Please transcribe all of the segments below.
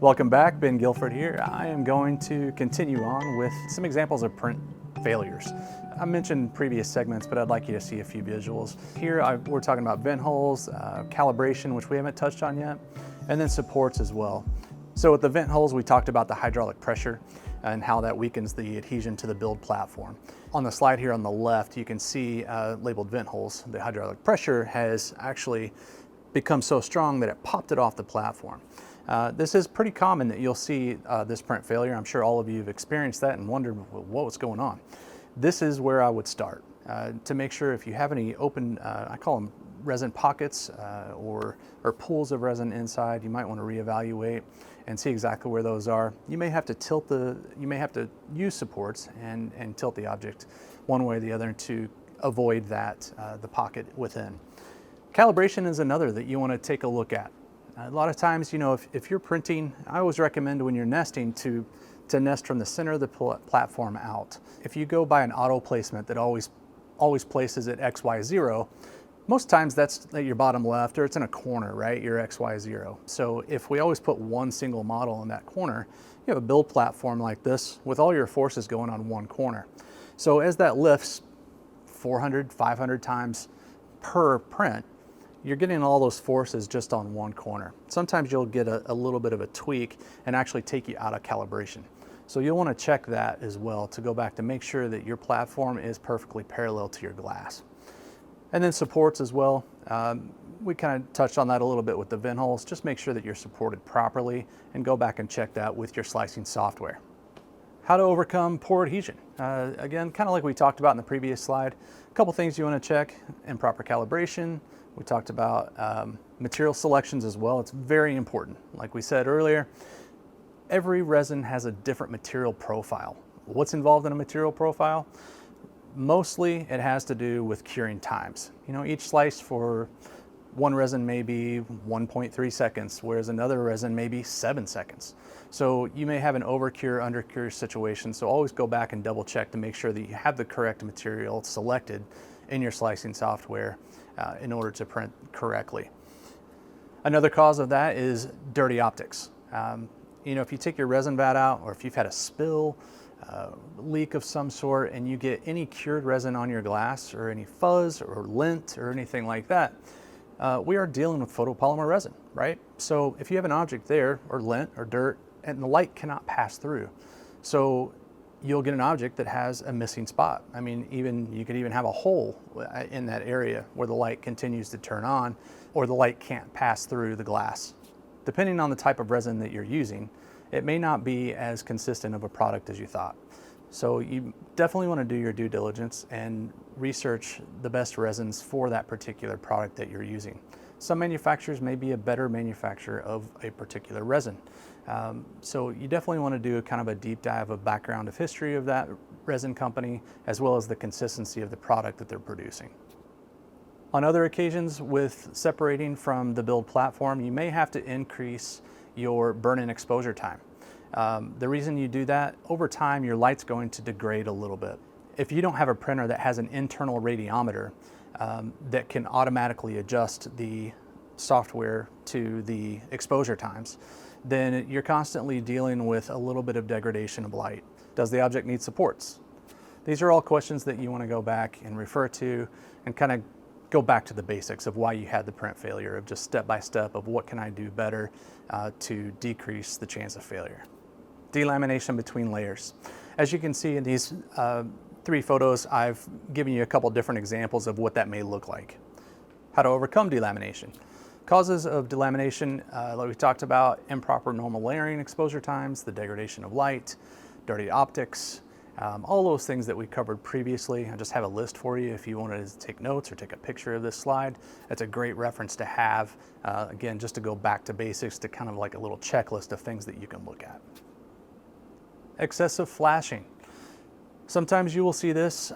Welcome back, Ben Guilford here. I am going to continue on with some examples of print failures. I mentioned previous segments, but I'd like you to see a few visuals. Here we're talking about vent holes, calibration, which we haven't touched on yet, and then supports as well. So with the vent holes, we talked about the hydraulic pressure and how that weakens the adhesion to the build platform. On the slide here on the left, you can see labeled vent holes. The hydraulic pressure has actually become so strong that it popped it off the platform. This is pretty common that you'll see this print failure. I'm sure all of you have experienced that and wondered what was going on. This is where I would start to make sure if you have any open, I call them resin pockets or pools of resin inside, you might want to reevaluate and see exactly where those are. You may have to use supports and tilt the object one way or the other to avoid that, the pocket within. Calibration is another that you want to take a look at. A lot of times, you know, if you're printing, I always recommend when you're nesting to nest from the center of the platform out. If you go by an auto placement that always places it XY0, most times that's at your bottom left or it's in a corner, right? Your XY0. So if we always put one single model in that corner, you have a build platform like this with all your forces going on one corner. So as that lifts 400, 500 times per print, you're getting all those forces just on one corner. Sometimes you'll get a little bit of a tweak and actually take you out of calibration. So you'll want to check that as well to go back to make sure that your platform is perfectly parallel to your glass. And then supports as well. We kind of touched on that a little bit with the vent holes. Just make sure that you're supported properly and go back and check that with your slicing software. How to overcome poor adhesion. Again, kind of like we talked about in the previous slide, a couple things you want to check: improper calibration. We talked about material selections as well. It's very important. Like we said earlier, every resin has a different material profile. What's involved in a material profile? Mostly it has to do with curing times. You know, each slice for one resin may be 1.3 seconds, whereas another resin may be 7 seconds. So you may have an overcure, undercure situation. So always go back and double check to make sure that you have the correct material selected in your slicing software in order to print correctly. Another cause of that is dirty optics. You know, if you take your resin vat out, or if you've had a spill, leak of some sort, and you get any cured resin on your glass, or any fuzz or lint or anything like that, we are dealing with photopolymer resin, right? So if you have an object there, or lint or dirt, and the light cannot pass through, so you'll get an object that has a missing spot. I mean, you could even have a hole in that area where the light continues to turn on, or the light can't pass through the glass. Depending on the type of resin that you're using, it may not be as consistent of a product as you thought. So you definitely want to do your due diligence and research the best resins for that particular product that you're using. Some manufacturers may be a better manufacturer of a particular resin. So you definitely want to do kind of a deep dive of background of history of that resin company, as well as the consistency of the product that they're producing. On other occasions, with separating from the build platform, you may have to increase your burn-in exposure time. The reason you do that, over time your light's going to degrade a little bit. If you don't have a printer that has an internal radiometer that can automatically adjust the software to the exposure times, then you're constantly dealing with a little bit of degradation of light. Does the object need supports? These are all questions that you want to go back and refer to and kind of go back to the basics of why you had the print failure, of just step by step of what can I do better to decrease the chance of failure. Delamination between layers. As you can see in these 3 photos, I've given you a couple different examples of what that may look like. How to overcome delamination. Causes of delamination, like we talked about: improper normal layering exposure times, the degradation of light, dirty optics, all those things that we covered previously. I just have a list for you if you wanted to take notes or take a picture of this slide. That's a great reference to have, again, just to go back to basics, to kind of like a little checklist of things that you can look at. Excessive flashing. Sometimes you will see this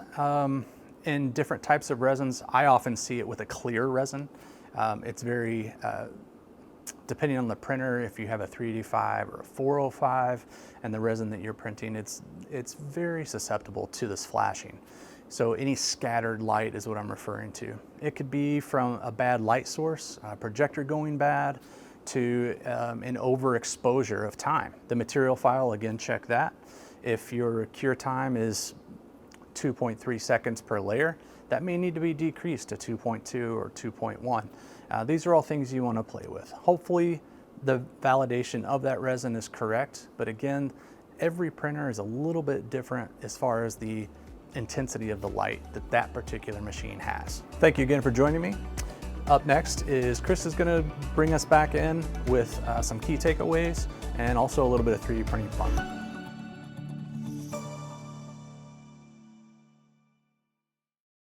in different types of resins. I often see it with a clear resin. It's very, depending on the printer, if you have a 385 or a 405 and the resin that you're printing, it's very susceptible to this flashing. So any scattered light is what I'm referring to. It could be from a bad light source, a projector going bad, to an overexposure of time. The material file, again, check that. If your cure time is 2.3 seconds per layer, that may need to be decreased to 2.2 or 2.1. These are all things you want to play with. Hopefully the validation of that resin is correct, but again, every printer is a little bit different as far as the intensity of the light that that particular machine has. Thank you again for joining me. Up next is Chris is going to bring us back in with some key takeaways and also a little bit of 3D printing fun.